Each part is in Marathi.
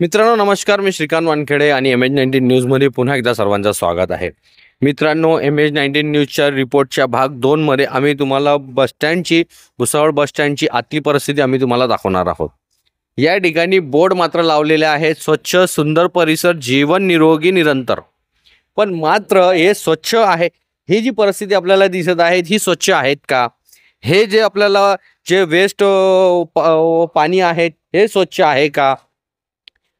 मित्रांनो नमस्कार, मी श्रीकांत वानखेडे आणि MH19 न्यूजमध्ये पुन्हा एकदा सर्वांचं स्वागत आहे. मित्रांनो, MH19 न्यूजच्या रिपोर्टच्या भाग 2 मध्ये आम्ही तुम्हाला भुसावळ बस स्टँडची आतली परिस्थिती आम्ही तुम्हाला दाखवणार आहोत. या ठिकाणी बोर्ड मात्र लावलेले आहेत, स्वच्छ सुंदर परिसर, जीवन निरोगी निरंतर. पण मात्र हे स्वच्छ आहे, ही जी परिस्थिती आपल्याला दिसत आहे ही स्वच्छ आहेत का? हे जे आपल्याला जे वेस्ट पाणी आहे हे स्वच्छ आहे का?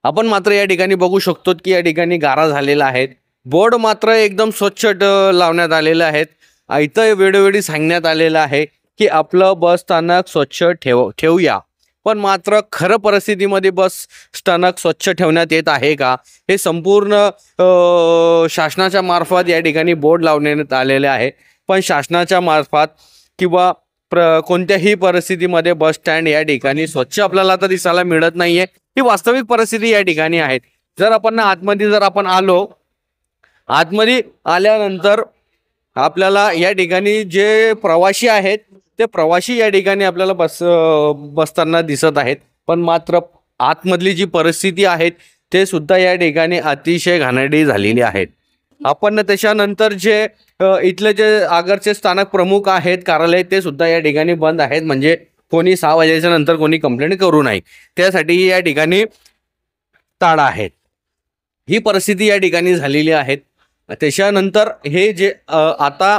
आपण मात्र या ठिकाणी बघू शकतो की या ठिकाणी गारा झालेला आहे. बोर्ड मात्र एकदम स्वच्छ लावण्यात आलेले आहेत. इथं वेळोवेळी सांगण्यात आलेलं आहे की आपलं बस स्थानक स्वच्छ ठेवूया. पण मात्र खरं परिस्थितीमध्ये बस स्थानक स्वच्छ ठेवण्यात येत आहे का, हे संपूर्ण शासनाच्या मार्फत या ठिकाणी बोर्ड लावण्यात आलेले आहे. पण शासनाच्या मार्फत किंवा कोणत्याही परिस्थितीमध्ये बस स्टँड या ठिकाणी स्वच्छ आपल्याला आता दिसायला मिळत नाहीये. ही वास्तविक परिस्थिती या ठिकाणी आहे. जर आपण आतमध्ये आल्यानंतर आपल्याला या ठिकाणी जे प्रवासी आहेत ते प्रवासी या ठिकाणी आपल्याला बसताना दिसत आहेत. पण मात्र आतमधली जी परिस्थिती आहे ते सुद्धा या ठिकाणी अतिशय घाणेरडी झालेली आहेत. आपण त्याच्यानंतर जे इथले जे आगरचे स्थानक प्रमुख आहेत कार्यालय ते सुद्धा या ठिकाणी बंद आहेत. म्हणजे कोणी 6 वाजेच्या नंतर कोणी कंप्लेंट करू नये त्यासाठी या ठिकाणी ताळा आहेत. ही परिस्थिती या ठिकाणी झालेली आहे. त्याच्यानंतर हे जे आता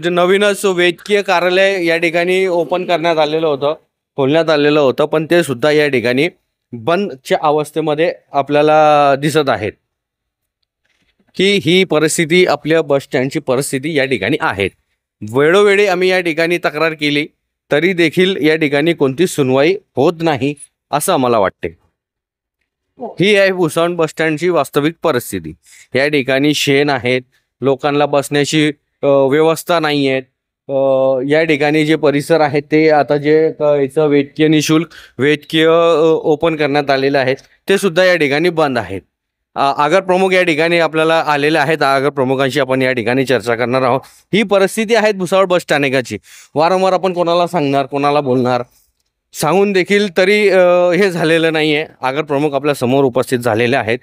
नवीनच वैद्यकीय कार्यालय या ठिकाणी खोलण्यात आलेलं होतं पण ते सुद्धा या ठिकाणी बंदच्या अवस्थेमध्ये आपल्याला दिसत आहेत. की ही परिस्थिती आपल्या बस स्टँडची परिस्थिती या ठिकाणी आहे. वेळोवेळी आम्ही या ठिकाणी तक्रार केली तरी देखील या ठिकाणी कोणती सुनवाई होत नाही असं आम्हाला वाटते. ही आहे भुसावळ बस स्टँडची वास्तविक परिस्थिती. या ठिकाणी शेण आहेत, लोकांना बसण्याची व्यवस्था नाही आहे. या ठिकाणी जे परिसर आहेत ते आता जे याचं वैद्यकीय ओपन करण्यात आलेलं आहे ते सुद्धा या ठिकाणी बंद आहेत. आगर प्रमुख या ठिकाणी आपल्याला आलेले आहेत. आगर प्रमुखांशी आपण या ठिकाणी चर्चा करणार आहोत. ही परिस्थिती आहे भुसावळ बस स्थानकाची. वारंवार आपण कोणाला सांगणार, कोणाला बोलणार, सांगून देखील तरी हे झालेलं नाही आहे. आगर प्रमुख आपल्या समोर उपस्थित झालेले आहेत.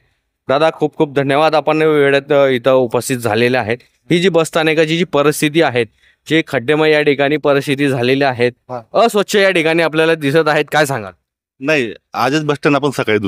दादा, खूप खूप धन्यवाद, आपण वेळेत इथं उपस्थित झालेले आहेत. ही जी बस स्थानकाची जी परिस्थिती आहे, जे खड्डेमय या ठिकाणी परिस्थिती झालेली आहेत, अस्वच्छ या ठिकाणी आपल्याला दिसत आहेत, काय सांगाल? नाही, आजच बस स्टँड आपण सकाळी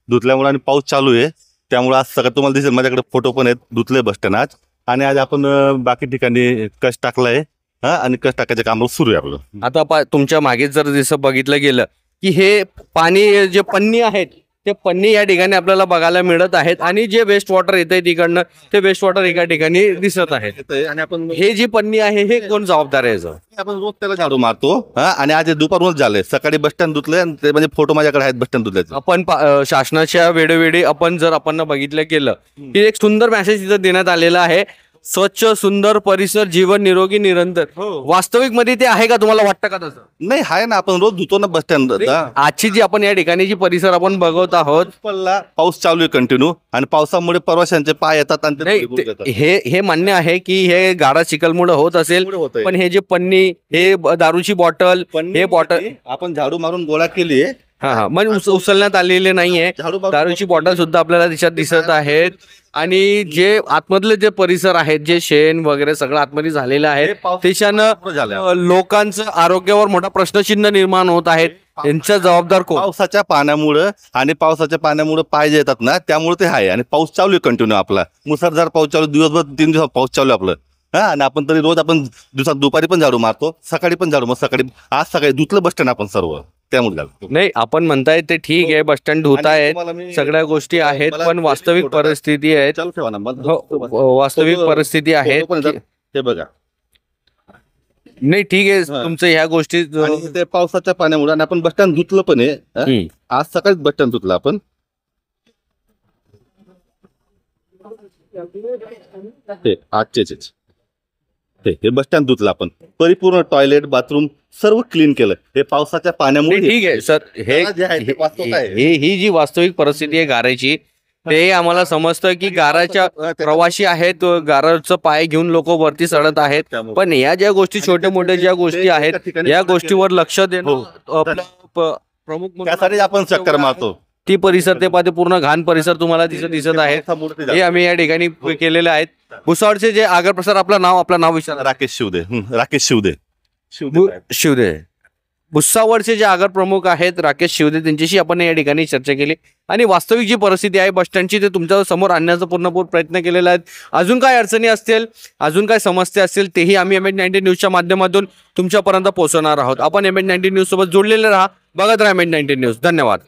धुतल्यामुळे आणि पाऊस चालू आहे त्यामुळे आज सकाळी तुम्हाला दिसेल माझ्याकडे फोटो पण आहेत, धुतले बस स्टँड आज. आणि आज आपण बाकी ठिकाणी कष्ट टाकलाय आणि कष्ट टाकायचं काम सुरू आहे आपलं. आता तुमच्या मागे जर जसं बघितलं गेलं की हे पाणी जे पन्नी आहेत ते पन्नी या ठिकाणी आपल्याला बघायला मिळत आहेत आणि जे वेस्ट वॉटर येतंय तिकडनं ते वेस्ट वॉटर एका ठिकाणी दिसत आहेत. आणि आपण हे जी पन्नी आहे हे कोण जबाबदार आहे? आपण रोज त्याला झाडू मारतो आणि आज दुपारूनच झालंय. सकाळी बस स्टँड धुतले ते म्हणजे फोटो माझ्याकडे आहेत बस स्टँड धुतल्याचे. आपण शासनाच्या वेळोवेळी आपण बघितलं गेलं की एक सुंदर मेसेज तिथं देण्यात आलेला आहे, स्वच्छ सुंदर परिसर, जीवन निरोगी निरंतर. वास्तविक मध्ये ते आहे का, तुम्हाला वाटतं का तसं? नाही, आहे ना, आपण रोज धुतो ना बस स्टँड. आजची जी आपण या ठिकाणी जी परिसर आपण बघत आहोत, पाऊस चालू आहे कंटिन्यू आणि पावसामुळे प्रवाशांचे पाय येतात आणि हे मान्य आहे की हे गाडा चिखलमुळे होत असेल, पण हे जे पन्नी, हे दारूची बॉटल, हे बॉटल आपण झाडू मारून गोळा केली आहे. मग उचलण्यात आलेले नाहीये. दारूची बॉटल सुद्धा आपल्याला दिशा दिसत आहेत. आणि जे आतमधले जे परिसर आहेत, जे शेण वगैरे सगळं आतमध्ये झालेलं आहे, त्याच्यानं लोकांचं आरोग्यावर मोठा प्रश्नचिन्ह निर्माण होत आहे. यांचा जबाबदार कोण? पावसाच्या पाण्यामुळे पाय जे येतात ना त्यामुळे ते आहे. आणि पाऊस चालू आहे कंटिन्यू, आपला मुसळधार पाऊस चालू, दिवसभर 3 दिवस पाऊस चालू आहे आपलं. आणि आपण तरी रोज आपण दिवसात दुपारी पण झाडू मारतो, सकाळी पण झाडू. मग आज सकाळी धुतलं बस स्टँड आपण सर्व, त्यामुळे झालं. नाही, आपण म्हणताय ते ठीक आहे, बस स्टँड धुत आहेत, सगळ्या गोष्टी आहेत, पण वास्तविक परिस्थिती आहे, वास्तविक परिस्थिती आहे ते बघा. नाही ठीक आहे तुमचं ह्या गोष्टी. ते पावसाच्या पाण्यामुळे आणि आपण बस स्टँड धुतलं पण आहे. आज सकाळीच बस स्टँड धुतलं आपण. आजचेच हे बस स्टँड धुतलं आपण, परिपूर्ण टॉयलेट, बाथरूम सर्व क्लीन केलं. हे पावसाच्या पाण्यामुळे. ठीक आहे सर, ही जी वास्तविक परिस्थिती आहे गाराची, ते आम्हाला समजतं की गाराच्या प्रवासी आहेत, गाराचं पाय घेऊन लोक वरती चढत आहेत. पण या ज्या गोष्टी, छोट्या मोठ्या ज्या गोष्टी आहेत, या गोष्टीवर लक्ष देणं प्रमुख त्यासाठी आपण चक्कर मारतो. ती परिसर ते पाहते पूर्ण घाण परिसर तुम्हाला दिसत आहे. हे आम्ही या ठिकाणी केलेले आहेत. भुसावळचे जे आगर प्रसार, आपलं नाव विचारा. राकेश शिवदे. राकेश शिवदे. शिवदे. भुसावळचे जे आगर प्रमुख आहेत राकेश शिवदे, त्यांच्याशी आपण या ठिकाणी चर्चा केली आणि वास्तविक जी परिस्थिती आहे बस स्टँडची ते तुमच्या समोर आणण्याचा पूर्ण प्रयत्न केलेला आहे. अजून काय अडचणी असतील, अजून काय समस्या असतील, तेही आम्ही MH19 न्यूजच्या माध्यमातून तुमच्यापर्यंत पोहोचवणार आहोत. आपण MH19 न्यूज सोबत जोडलेले राहा, बघत राहा MH19 न्यूज. धन्यवाद.